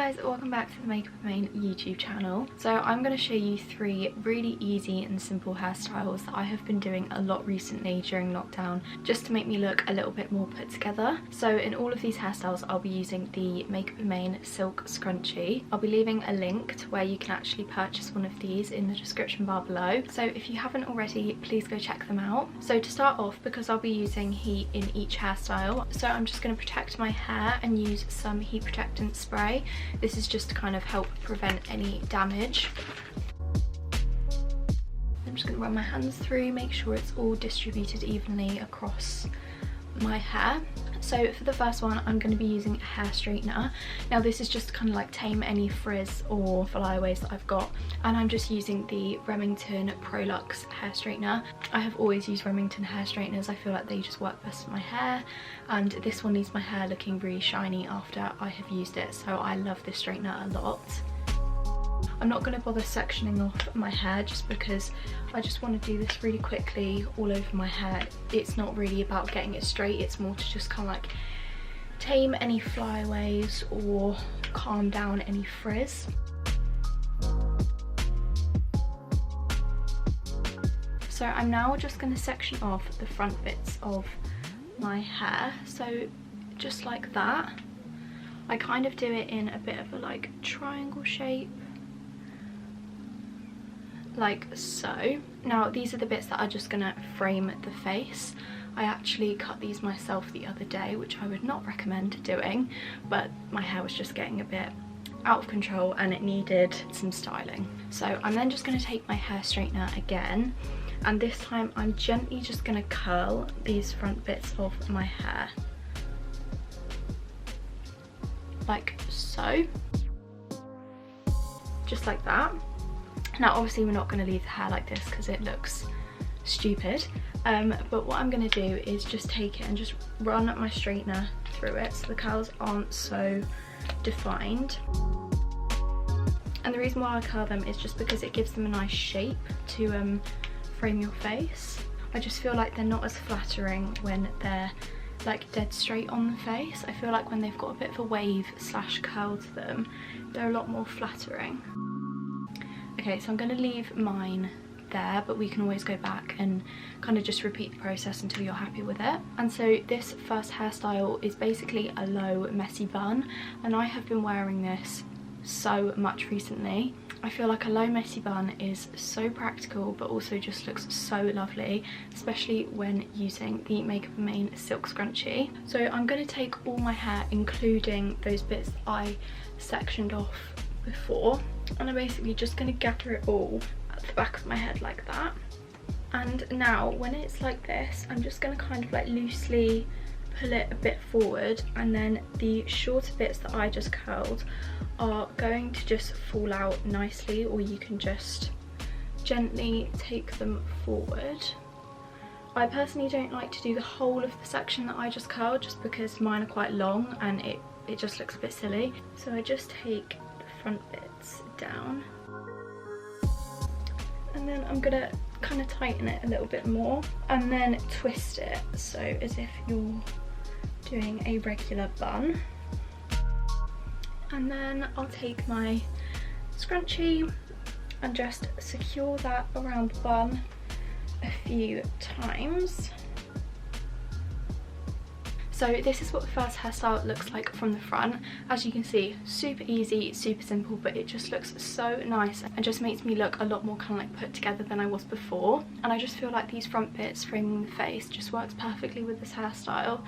guys, welcome back to the Makeup with Maine YouTube channel. So I'm going to show you 3 really easy and simple hairstyles that I have been doing a lot recently during lockdown, just to make me look a little bit more put together. So in all of these hairstyles I'll be using the Makeup with Maine Silk Scrunchie. I'll be leaving a link to where you can actually purchase one of these in the description bar below. So if you haven't already, please go check them out. So to start off, because I'll be using heat in each hairstyle, so I'm just going to protect my hair and use some heat protectant spray. This is just to kind of help prevent any damage. I'm just going to run my hands through, make sure it's all distributed evenly across my hair. So for the first one, I'm going to be using a hair straightener. Now this is just to kind of like tame any frizz or flyaways that I've got, and I'm just using the Remington Prolux hair straightener. I have always used Remington hair straighteners. I feel like they just work best for my hair, and this one leaves my hair looking really shiny after I have used it, so I love this straightener a lot. I'm not going to bother sectioning off my hair just because I just want to do this really quickly all over my hair. It's not really about getting it straight, it's more to just kind of like tame any flyaways or calm down any frizz. So I'm now just going to section off the front bits of my hair, so just like that. I kind of do it in a bit of a like triangle shape, like so. Now these are the bits that are just gonna frame the face. I actually cut these myself the other day, which I would not recommend doing, but my hair was just getting a bit out of control and it needed some styling. So I'm then just going to take my hair straightener again, and this time I'm gently just going to curl these front bits of my hair like so, just like that. Now obviously we're not going to leave the hair like this because it looks stupid, but what I'm going to do is just take it and just run my straightener through it so the curls aren't so defined. And the reason why I curl them is just because it gives them a nice shape to frame your face. I just feel like they're not as flattering when they're like dead straight on the face. I feel like when they've got a bit of a wave slash curl to them, they're a lot more flattering. Okay, so I'm going to leave mine there, but we can always go back and kind of just repeat the process until you're happy with it. And so this first hairstyle is basically a low messy bun, and I have been wearing this so much recently. I feel like a low messy bun is so practical, but also just looks so lovely, especially when using the Makeup with Maine Silk Scrunchie. So I'm going to take all my hair, including those bits that I sectioned off before, and I'm basically just going to gather it all at the back of my head like that. And now when it's like this, I'm just going to kind of like loosely pull it a bit forward, and then the shorter bits that I just curled are going to just fall out nicely, or you can just gently take them forward. I personally don't like to do the whole of the section that I just curled just because mine are quite long and it just looks a bit silly. So I just take front bits down, and then I'm gonna kind of tighten it a little bit more and then twist it, so as if you're doing a regular bun. And then I'll take my scrunchie and just secure that around the bun a few times. So this is what the first hairstyle looks like from the front. As you can see, super easy, super simple, but it just looks so nice and just makes me look a lot more kind of like put together than I was before. And I just feel like these front bits framing the face just works perfectly with this hairstyle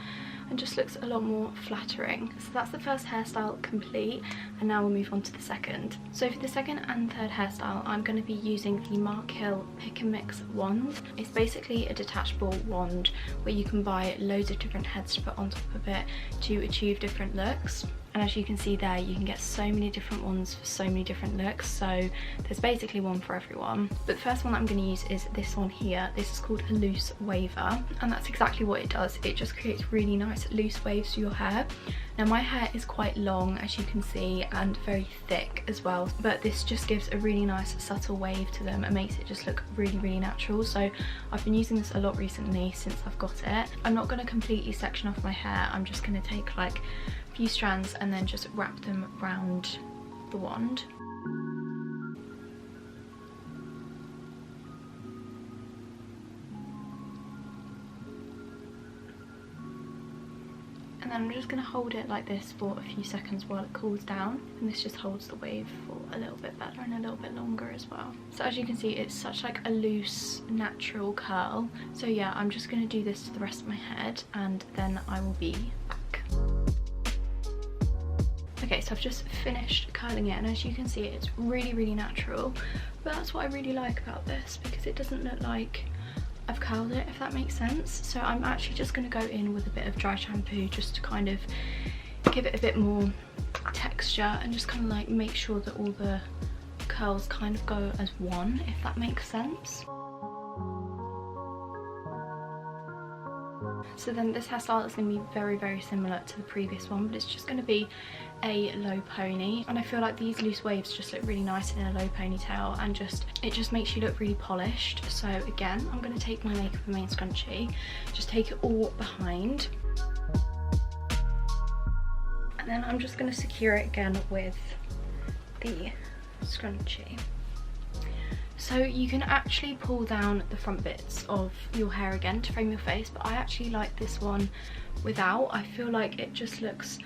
and just looks a lot more flattering. So that's the first hairstyle complete, and now we'll move on to the second. So for the second and third hairstyle, I'm going to be using the Mark Hill Pick and Mix wand. It's basically a detachable wand where you can buy loads of different heads to put on top of it to achieve different looks. And as you can see there, you can get so many different ones for so many different looks, so there's basically one for everyone. But the first one that I'm going to use is this one here. This is called a loose waver, and that's exactly what it does. It just creates really nice loose waves for your hair. Now my hair is quite long, as you can see, and very thick as well, but this just gives a really nice subtle wave to them and makes it just look really natural. So I've been using this a lot recently since I've got it. I'm not going to completely section off my hair, I'm just going to take like few strands and then just wrap them around the wand. And then I'm just going to hold it like this for a few seconds while it cools down, and this just holds the wave for a little bit better and a little bit longer as well. So as you can see, it's such like a loose natural curl. So yeah, I'm just going to do this to the rest of my head and then I will be back. Okay, so I've just finished curling it, and as you can see, it's really natural, but that's what I really like about this, because it doesn't look like I've curled it, if that makes sense. So I'm actually just going to go in with a bit of dry shampoo just to kind of give it a bit more texture and just kind of like make sure that all the curls kind of go as one, if that makes sense. So then this hairstyle is going to be very similar to the previous one, but it's just going to be a low pony, and I feel like these loose waves just look really nice in a low ponytail, and it just makes you look really polished. So again, I'm going to take my Makeup and Mane scrunchie, just take it all behind, and then I'm just going to secure it again with the scrunchie. So you can actually pull down the front bits of your hair again to frame your face, but I actually like this one without. I feel like it just looks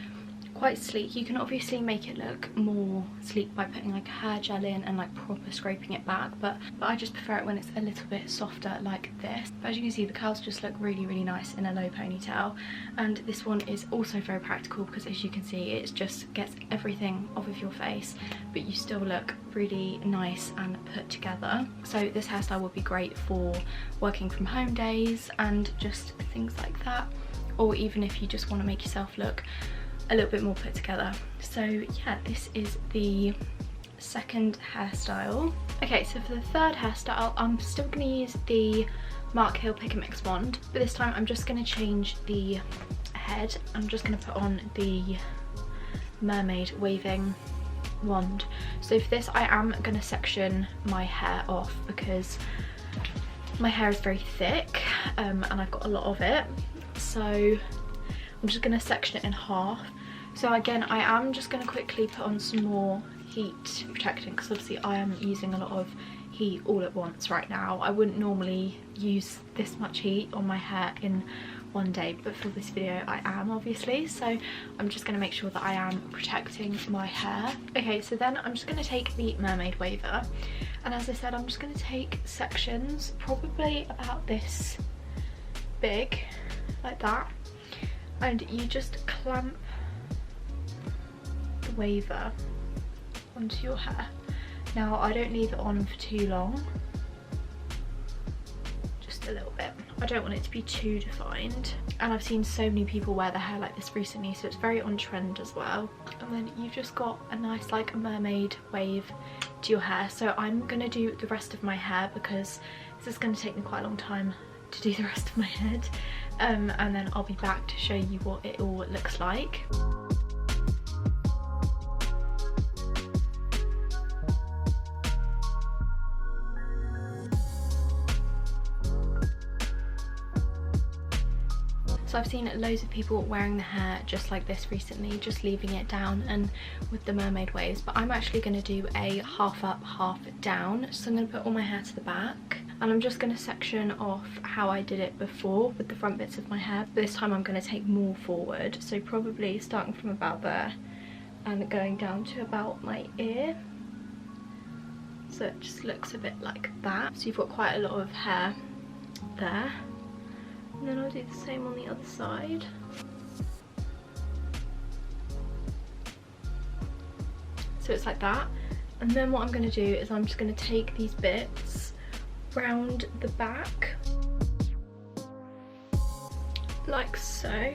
quite sleek. You can obviously make it look more sleek by putting like hair gel in and like proper scraping it back, but I just prefer it when it's a little bit softer like this. But as you can see, the curls just look really nice in a low ponytail, and this one is also very practical because as you can see, it just gets everything off of your face, but you still look really nice and put together. So this hairstyle would be great for working from home days and just things like that, or even if you just want to make yourself look a little bit more put together. So yeah, this is the second hairstyle. Okay, so for the third hairstyle, I'm still going to use the Mark Hill Pick & Mix wand, but this time I'm just going to change the head. I'm just going to put on the mermaid waving wand. So for this, I am going to section my hair off because my hair is very thick and I've got a lot of it. So I'm just going to section it in half. So again, I am just going to quickly put on some more heat protectant because obviously I am using a lot of heat all at once right now. I wouldn't normally use this much heat on my hair in one day, but for this video I am obviously, so I'm just going to make sure that I am protecting my hair. Okay, so then I'm just going to take the mermaid waver, and as I said, I'm just going to take sections probably about this big, like that, and you just clamp the waver onto your hair. Now I don't leave it on for too long, just a little bit. I don't want it to be too defined, and I've seen so many people wear their hair like this recently, so it's very on trend as well. And then you've just got a nice like mermaid wave to your hair. So I'm gonna do the rest of my hair because this is going to take me quite a long time to do the rest of my head, and then I'll be back to show you what it all looks like. So I've seen loads of people wearing the hair just like this recently, just leaving it down and with the mermaid waves, but I'm actually going to do a half up, half down. So I'm going to put all my hair to the back, and I'm just going to section off how I did it before with the front bits of my hair. This time I'm going to take more forward, so probably starting from about there and going down to about my ear. So it just looks a bit like that. So you've got quite a lot of hair there. And then I'll do the same on the other side. So it's like that. And then what I'm going to do is I'm just going to take these bits round the back, like so.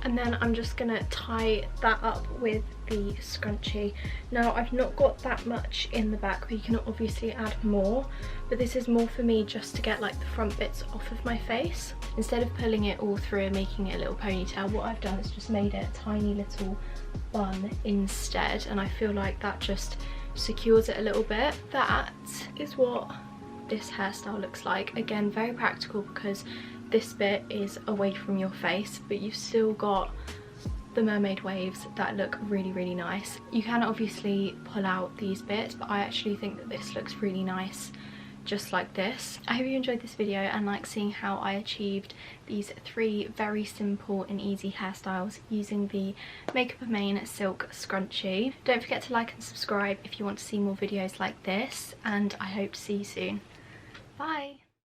And then I'm just going to tie that up with the scrunchie. Now I've not got that much in the back, but you can obviously add more, but this is more for me just to get like the front bits off of my face. Instead of pulling it all through and making it a little ponytail, what I've done is just made it a tiny little bun instead, and I feel like that just secures it a little bit. That is what this hairstyle looks like. Again, very practical because this bit is away from your face, but you've still got the mermaid waves that look really, really nice. You can obviously pull out these bits, but I actually think that this looks really nice just like this. I hope you enjoyed this video and like seeing how I achieved these 3 very simple and easy hairstyles using the Makeup of Maine silk scrunchie. Don't forget to like and subscribe if you want to see more videos like this, and I hope to see you soon. Bye!